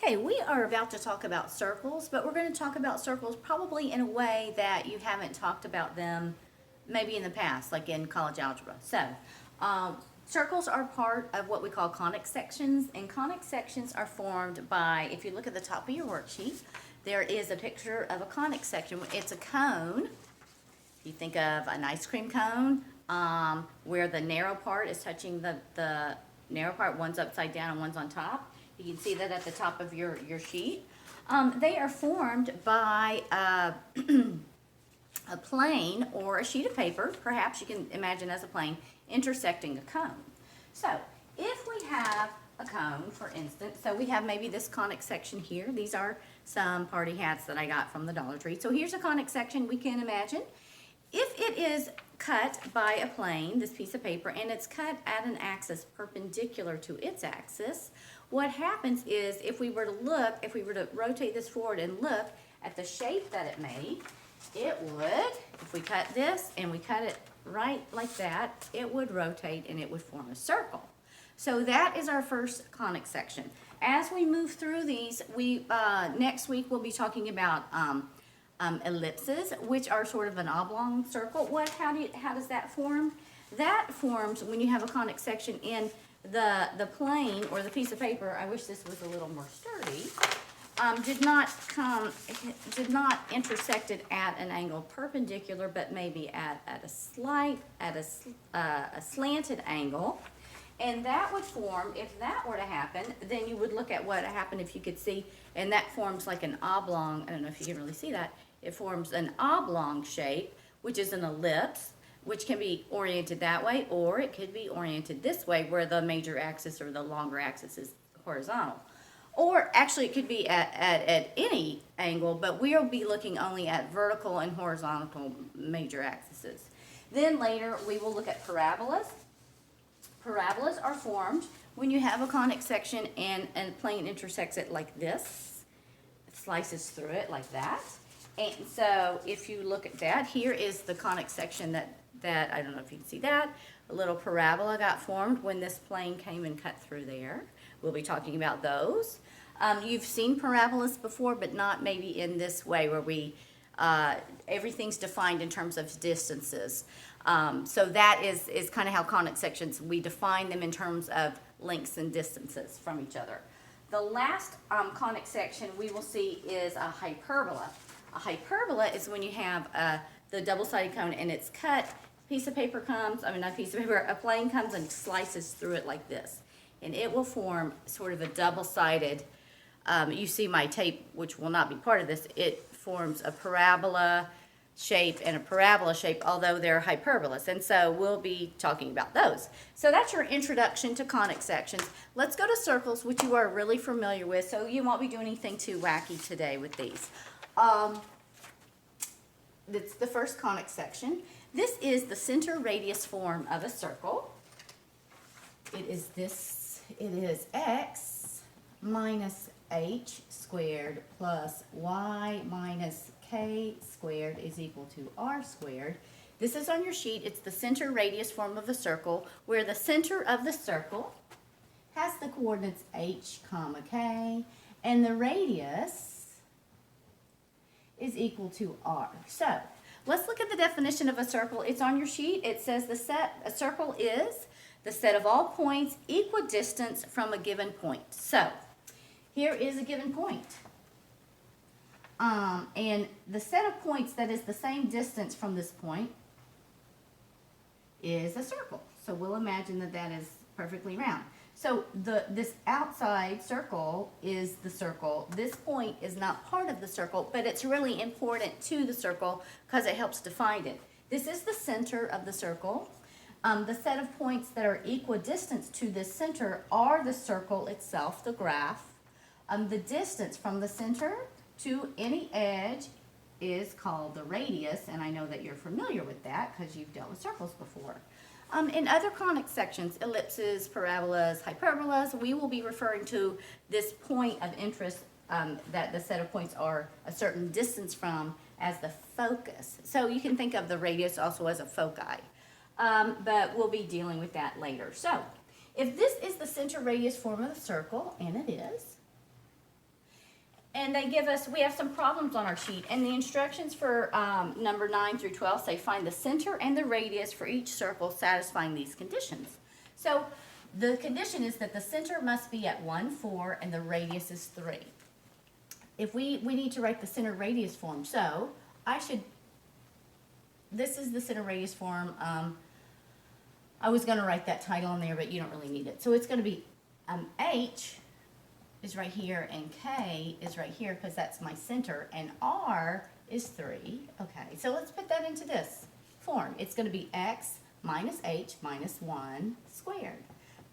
Okay, we are about to talk about circles, but we're going to talk about circles probably in a way that you haven't talked about them maybe in the past, like in college algebra. Circles are part of what we call conic sections, and conic sections are formed by, if you look at the top of your worksheet, there is a picture of a conic section. It's a cone. You think of an ice cream cone, where the narrow part is touching the narrow part, one's upside down and one's on top. You can see that at the top of your sheet. They are formed by a plane or a sheet of paper, perhaps you can imagine as a plane, intersecting a cone. So if we have a cone, for instance, so we have maybe this conic section here. These are some party hats that I got from the Dollar Tree. So here's a conic section we can imagine. If it is cut by a plane, this piece of paper, and it's cut at an axis perpendicular to its axis, what happens is if we were to rotate this forward and look at the shape that it made, it would, if we cut this and we cut it right like that, it would rotate and it would form a circle. So that is our first conic section. As we move through these, next week we'll be talking about ellipses, which are sort of an oblong circle. How does that form? That forms when you have a conic section in the plane or the piece of paper. I wish this was a little more sturdy. Did not intersect it at an angle perpendicular, but maybe at a slanted angle. And that would form, if that were to happen, then you would look at what happened if you could see, and that forms like an oblong, I don't know if you can really see that, it forms an oblong shape, which is an ellipse, which can be oriented that way, or it could be oriented this way, where the major axis or the longer axis is horizontal. Or actually it could be at any angle, but we'll be looking only at vertical and horizontal major axes. Then later we will look at parabolas. Parabolas are formed when you have a conic section and a plane intersects it like this. It slices through it like that. And so if you look at that, here is the conic section that I don't know if you can see that. A little parabola got formed when this plane came and cut through there. We'll be talking about those. You've seen parabolas before, but not maybe in this way where everything's defined in terms of distances. So that is kind of how conic sections, we define them in terms of lengths and distances from each other. The last conic section we will see is a hyperbola. A hyperbola is when you have the double-sided cone and it's cut, piece of paper comes, I mean not a piece of paper, a plane comes and slices through it like this. And it will form sort of a double-sided, you see my tape, which will not be part of this, it forms a parabola shape and a parabola shape, although they're hyperbolas. And so we'll be talking about those. So that's your introduction to conic sections. Let's go to circles, which you are really familiar with, so you won't be doing anything too wacky today with these. That's the first conic section. This is the center radius form of a circle. It is x minus h squared plus y minus k squared is equal to r squared. This is on your sheet. It's the center radius form of a circle, where the center of the circle has the coordinates h, comma, k, and the radius is equal to r. So let's look at the definition of a circle. It's on your sheet. It says a circle is the set of all points equidistant from a given point. So here is a given point. And the set of points that is the same distance from this point is a circle. So we'll imagine that that is perfectly round. So this outside circle is the circle. This point is not part of the circle, but it's really important to the circle because it helps define it. This is the center of the circle. The set of points that are equidistant to this center are the circle itself, the graph. The distance from the center to any edge is called the radius, and I know that you're familiar with that because you've dealt with circles before. In other conic sections, ellipses, parabolas, hyperbolas, we will be referring to this point of interest that the set of points are a certain distance from as the focus. So you can think of the radius also as a foci, but we'll be dealing with that later. So if this is the center radius form of the circle, and it is, and they give us, we have some problems on our sheet, and the instructions for number 9 through 12 say find the center and the radius for each circle satisfying these conditions. So the condition is that the center must be at 1, 4, and the radius is 3. If we need to write the center radius form, so this is the center radius form. I was going to write that title on there, but you don't really need it. So it's going to be H is right here, and K is right here because that's my center, and R is 3. Okay, so let's put that into this form. It's going to be X minus H minus 1 squared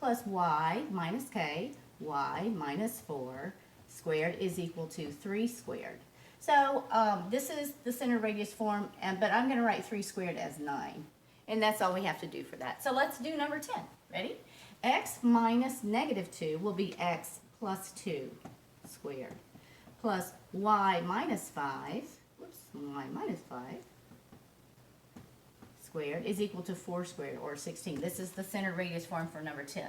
plus Y minus K, Y minus 4 squared is equal to 3 squared. So this is the center radius form, but I'm going to write 3 squared as 9. And that's all we have to do for that. So let's do number 10. Ready? X minus negative 2 will be X plus 2 squared plus Y minus 5, Y minus 5 squared is equal to 4 squared, or 16. This is the center radius form for number 10.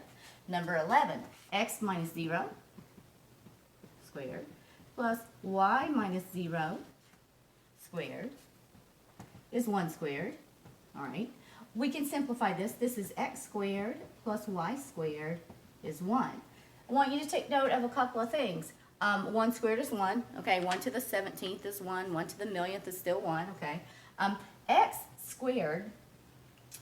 Number 11, X minus 0 squared plus Y minus 0 squared is 1 squared. All right. We can simplify this. This is X squared plus Y squared is 1. I want you to take note of a couple of things. 1 squared is 1. Okay, 1 to the 17th is 1. 1 to the millionth is still 1. Okay. X squared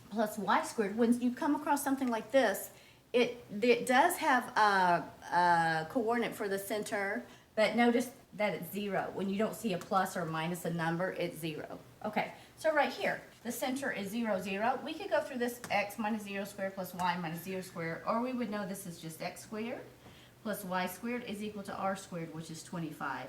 plus Y squared, when you come across something like this, it does have a coordinate for the center, but notice that it's 0. When you don't see a plus or minus a number, it's 0. Okay, so right here, the center is 0, 0. We could go through this X minus 0 squared plus Y minus 0 squared, or we would know this is just X squared plus Y squared is equal to R squared, which is 25.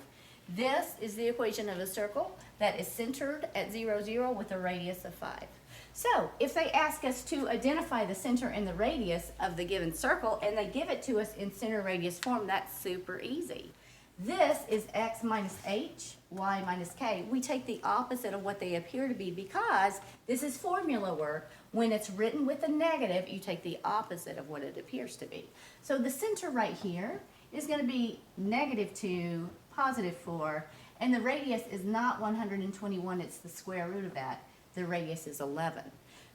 This is the equation of a circle that is centered at 0, 0 with a radius of 5. So if they ask us to identify the center and the radius of the given circle, and they give it to us in center radius form, that's super easy. This is X minus H, Y minus K. We take the opposite of what they appear to be because this is formula work. When it's written with a negative, you take the opposite of what it appears to be. So the center right here is going to be negative 2, positive 4, and the radius is not 121, it's the square root of that. The radius is 11.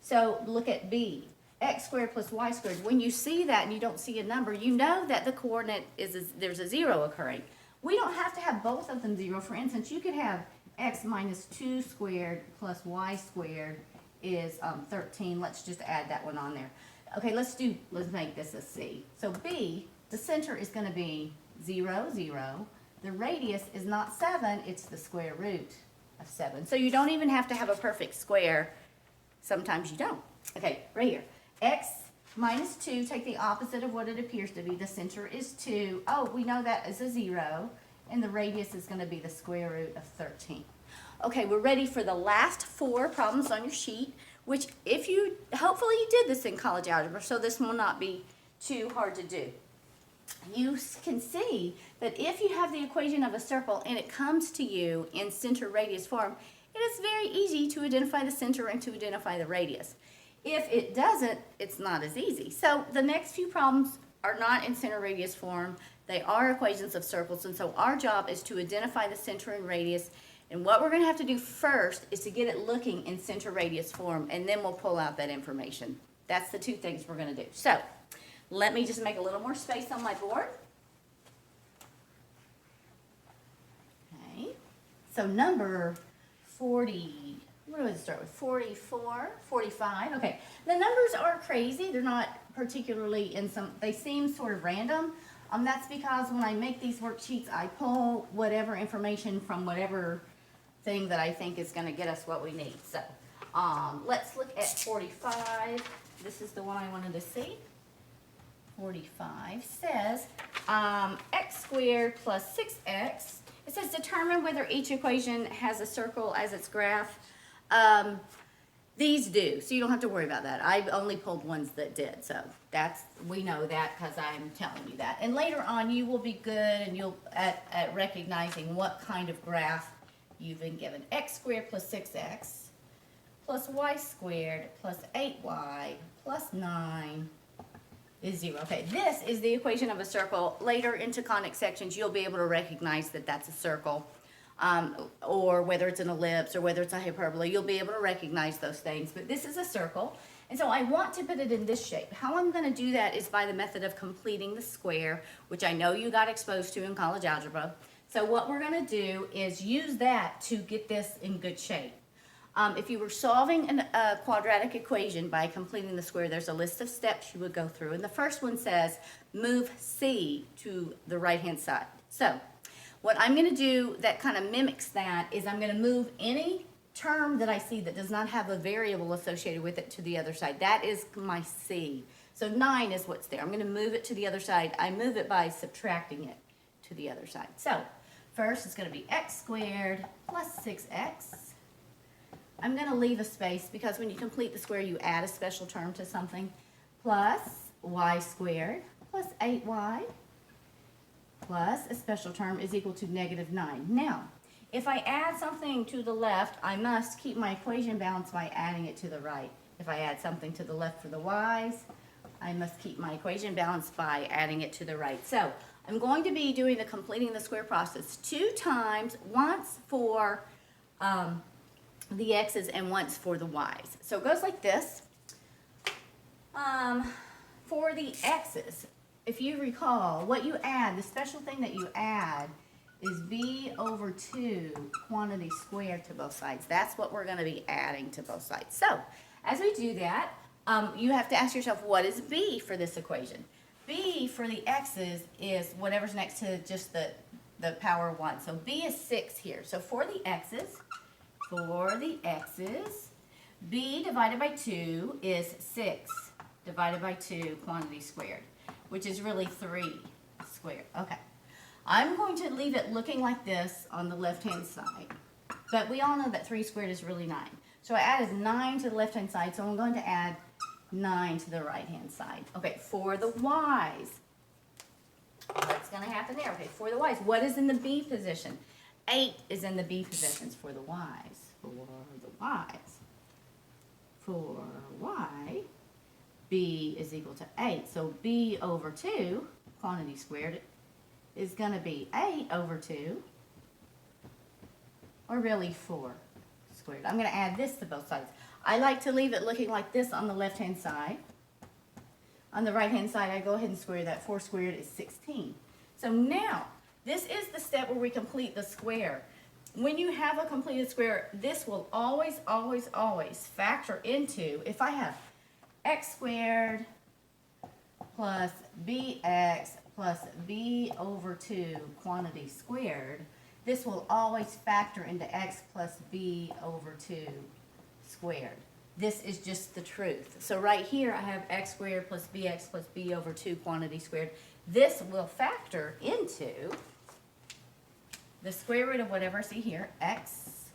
So look at B, X squared plus Y squared. When you see that and you don't see a number, you know that the coordinate is, there's a 0 occurring. We don't have to have both of them 0. For instance, you could have X minus 2 squared plus Y squared is 13. Let's just add that one on there. Okay, let's make this a C. So B, the center is going to be 0, 0. The radius is not 7, it's the square root of 7. So you don't even have to have a perfect square. Sometimes you don't. Okay, right here. X minus 2, take the opposite of what it appears to be. The center is 2. Oh, we know that is a 0. And the radius is going to be the square root of 13. Okay, we're ready for the last 4 problems on your sheet, which hopefully you did this in college algebra, so this will not be too hard to do. You can see that if you have the equation of a circle and it comes to you in center radius form, it is very easy to identify the center and to identify the radius. If it doesn't, it's not as easy. So the next few problems are not in center radius form. They are equations of circles, and so our job is to identify the center and radius. And what we're going to have to do first is to get it looking in center radius form, and then we'll pull out that information. That's the 2 things we're going to do. So let me just make a little more space on my board. Okay. So number 40, what do I start with? 44, 45. Okay. The numbers are crazy. They're not particularly they seem sort of random. That's because when I make these worksheets, I pull whatever information from whatever thing that I think is going to get us what we need. So let's look at 45. This is the one I wanted to see. 45 says x squared plus 6x. It says determine whether each equation has a circle as its graph. These do, so you don't have to worry about that. I've only pulled ones that did, so we know that because I'm telling you that. And later on, you will be good and you'll at recognizing what kind of graph you've been given. X squared plus 6x plus y squared plus 8y plus 9 is 0. Okay, this is the equation of a circle. Later into conic sections, you'll be able to recognize that that's a circle, or whether it's an ellipse or whether it's a hyperbola. You'll be able to recognize those things, but this is a circle. And so I want to put it in this shape. How I'm going to do that is by the method of completing the square, which I know you got exposed to in college algebra. So what we're going to do is use that to get this in good shape. If you were solving a quadratic equation by completing the square, there's a list of steps you would go through. And the first one says, move C to the right-hand side. So what I'm going to do that kind of mimics that is I'm going to move any term that I see that does not have a variable associated with it to the other side. That is my C. So 9 is what's there. I'm going to move it to the other side. I move it by subtracting it to the other side. So first it's going to be x squared plus 6x. I'm going to leave a space because when you complete the square, you add a special term to something. Plus y squared plus 8y plus a special term is equal to negative 9. Now, if I add something to the left, I must keep my equation balanced by adding it to the right. If I add something to the left for the y's, I must keep my equation balanced by adding it to the right. So I'm going to be doing the completing the square process 2 times, once for the x's and once for the y's. So it goes like this. For the x's, if you recall, what you add, the special thing that you add is b over 2 quantity squared to both sides. That's what we're going to be adding to both sides. So as we do that, you have to ask yourself, what is b for this equation? B for the x's is whatever's next to just the power 1. So b is 6 here. So for the x's, b divided by 2 is 6 divided by 2 quantity squared, which is really 3 squared. Okay. I'm going to leave it looking like this on the left-hand side, but we all know that 3 squared is really 9. So I added 9 to the left-hand side, so I'm going to add 9 to the right-hand side. Okay, for the y's, what's going to happen there? Okay, for the y's, what is in the b position? 8 is in the b positions for the y's. For y, b is equal to 8. So b over 2, quantity squared, is going to be 8 over 2, or really 4 squared. I'm going to add this to both sides. I like to leave it looking like this on the left-hand side. On the right-hand side, I go ahead and square that. 4 squared is 16. So now, this is the step where we complete the square. When you have a completed square, this will always, always, always factor into, if I have x squared plus bx plus b over 2 quantity squared, this will always factor into x plus b over 2 squared. This is just the truth. So right here I have x squared plus bx plus b over 2 quantity squared. This will factor into the square root of whatever I see here, x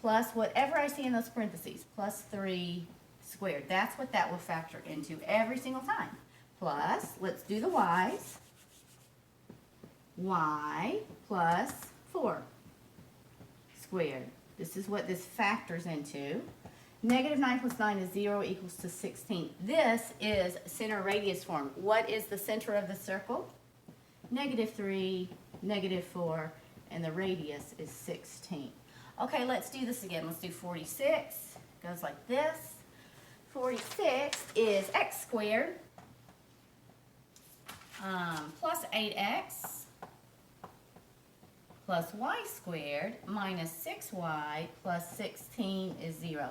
plus whatever I see in those parentheses, plus 3 squared. That's what that will factor into every single time. Plus, let's do the y's. Y plus 4 squared. This is what this factors into. Negative 9 plus 9 is 0 equals to 16. This is center radius form. What is the center of the circle? Negative 3, negative 4, and the radius is 16. Okay, let's do this again. Let's do 46. Goes like this. 46 is x squared plus 8x plus y squared minus 6y plus 16 is 0.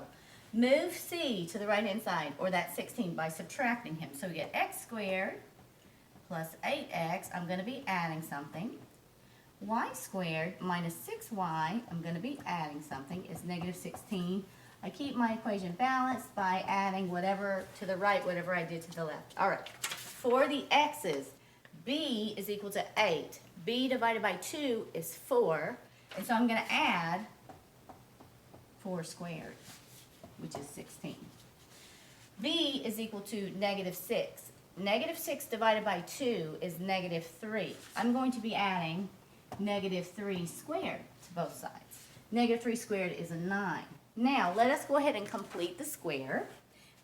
Move c to the right-hand side, or that 16, by subtracting him. So we get x squared plus 8x, I'm going to be adding something. Y squared minus 6y, I'm going to be adding something, is negative 16. I keep my equation balanced by adding whatever to the right, whatever I did to the left. All right, for the x's, b is equal to 8. B divided by 2 is 4, and so I'm going to add 4 squared, which is 16. B is equal to negative 6. Negative 6 divided by 2 is negative 3. I'm going to be adding negative 3 squared to both sides. Negative 3 squared is a 9. Now, let us go ahead and complete the square.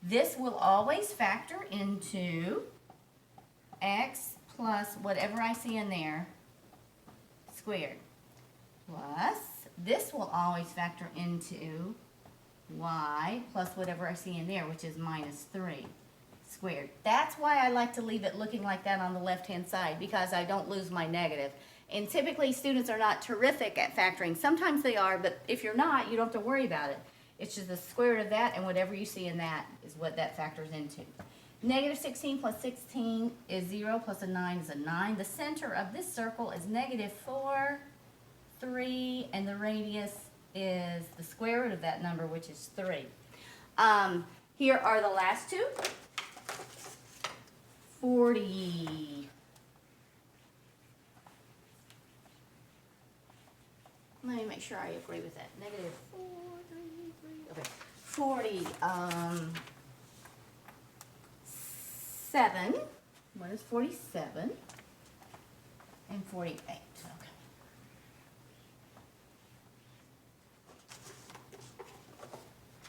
This will always factor into x plus whatever I see in there squared plus, this will always factor into y plus whatever I see in there, which is minus 3 squared. That's why I like to leave it looking like that on the left-hand side, because I don't lose my negative. And typically students are not terrific at factoring. Sometimes they are, but if you're not, you don't have to worry about it. It's just the square root of that, and whatever you see in that is what that factors into. Negative 16 plus 16 is 0, plus a 9 is a 9. The center of this circle is negative 4, 3, and the radius is the square root of that number, which is 3. Here are the last two. 40. Let me make sure I agree with that. Negative 4, 3, 3. Okay. 47. What is 47? And 48. Okay.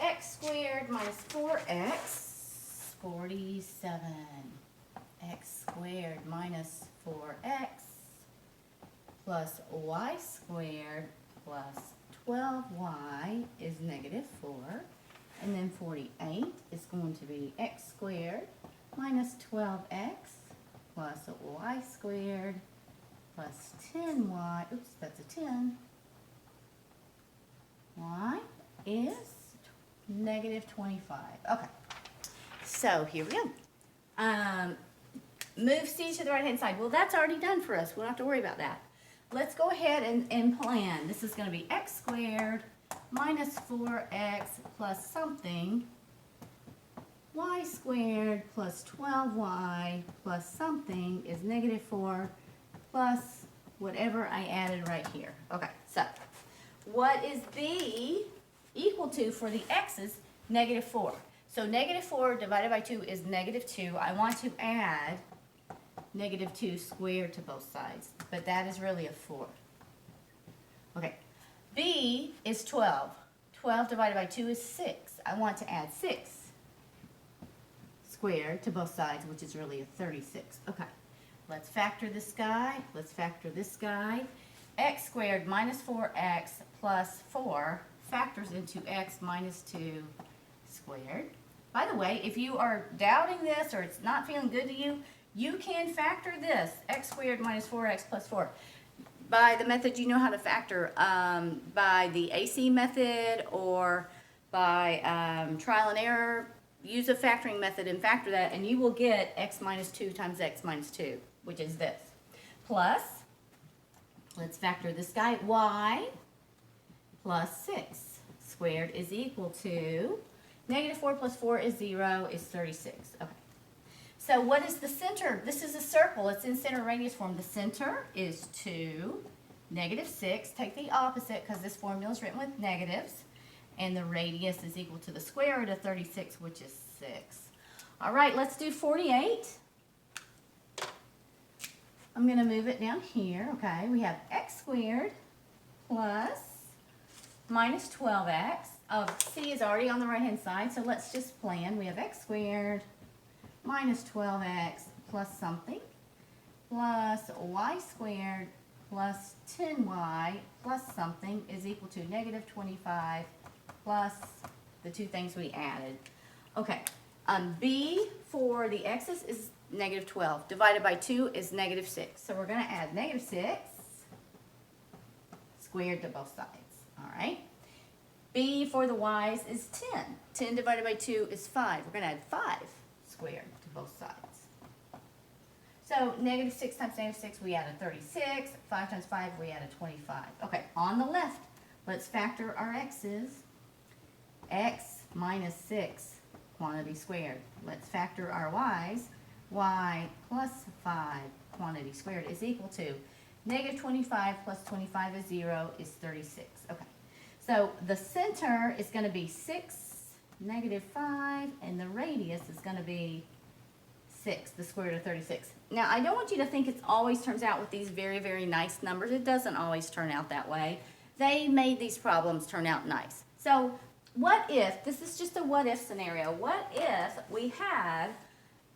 X squared minus 4x, 47. X squared minus 4x plus y squared plus 12y is negative 4. And then 48 is going to be x squared minus 12x plus y squared plus 10y. Oops, that's a 10. Y is negative 25. Okay, so here we go. Move C to the right-hand side. Well, that's already done for us. We don't have to worry about that. Let's go ahead and plan. This is going to be x squared minus 4x plus something, y squared plus 12y plus something is negative 4 plus whatever I added right here. Okay, so what is B equal to for the x's? Negative 4. So negative 4 divided by 2 is negative 2. I want to add negative 2 squared to both sides, but that is really a 4. Okay, B is 12. 12 divided by 2 is 6. I want to add 6 squared to both sides, which is really a 36. Okay, let's factor this guy. Let's factor this guy. X squared minus 4x plus 4 factors into x minus 2 squared. By the way, if you are doubting this or it's not feeling good to you, you can factor this, x squared minus 4x plus 4. By the method you know how to factor, by the AC method or by trial and error, use a factoring method and factor that, and you will get x minus 2 times x minus 2, which is this. Plus, let's factor this guy, y plus 6 squared is equal to negative 4 plus 4 is 0, is 36. Okay. So what is the center? This is a circle. It's in center radius form. The center is 2, negative 6. Take the opposite because this formula is written with negatives. And the radius is equal to the square root of 36, which is 6. All right, let's do 48. I'm going to move it down here. Okay, we have x squared plus minus 12x. C is already on the right-hand side, so let's just plan. We have x squared minus 12x plus something plus y squared plus 10y plus something is equal to negative 25 plus the two things we added. Okay, b for the x's is negative 12. Divided by 2 is negative 6. So we're going to add negative 6 squared to both sides. All right. B for the y's is 10. 10 divided by 2 is 5. We're going to add 5 squared to both sides. So negative 6 times negative 6, we add a 36. 5 times 5, we add a 25. Okay, on the left, let's factor our x's. X minus 6, quantity squared. Let's factor our y's. Y plus 5, quantity squared, is equal to negative 25 plus 25 is 0, is 36. Okay, so the center is going to be 6, negative 5, and the radius is going to be 6, the square root of 36. Now, I don't want you to think it always turns out with these very, very nice numbers. It doesn't always turn out that way. They made these problems turn out nice. So, what if, this is just a what if scenario, what if we had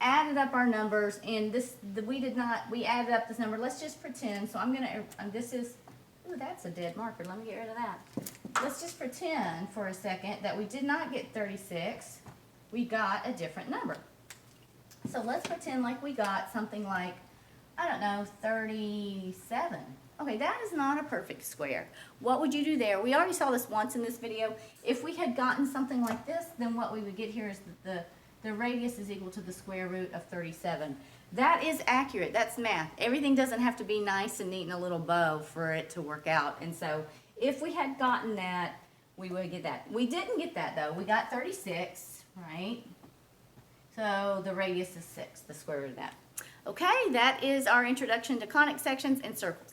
added up our numbers, and we added up this number. Let's just pretend, so I'm gonna, this is, ooh, that's a dead marker. Let me get rid of that. Let's just pretend for a second that we did not get 36. We got a different number. So let's pretend like we got something like, I don't know, 37. Okay, that is not a perfect square. What would you do there? We already saw this once in this video. If we had gotten something like this, then what we would get here is that the radius is equal to the square root of 37. That is accurate. That's math. Everything doesn't have to be nice and neat in a little bow for it to work out. And so if we had gotten that, we would get that. We didn't get that though. We got 36, right? So the radius is 6, the square root of that. Okay, that is our introduction to conic sections and circles.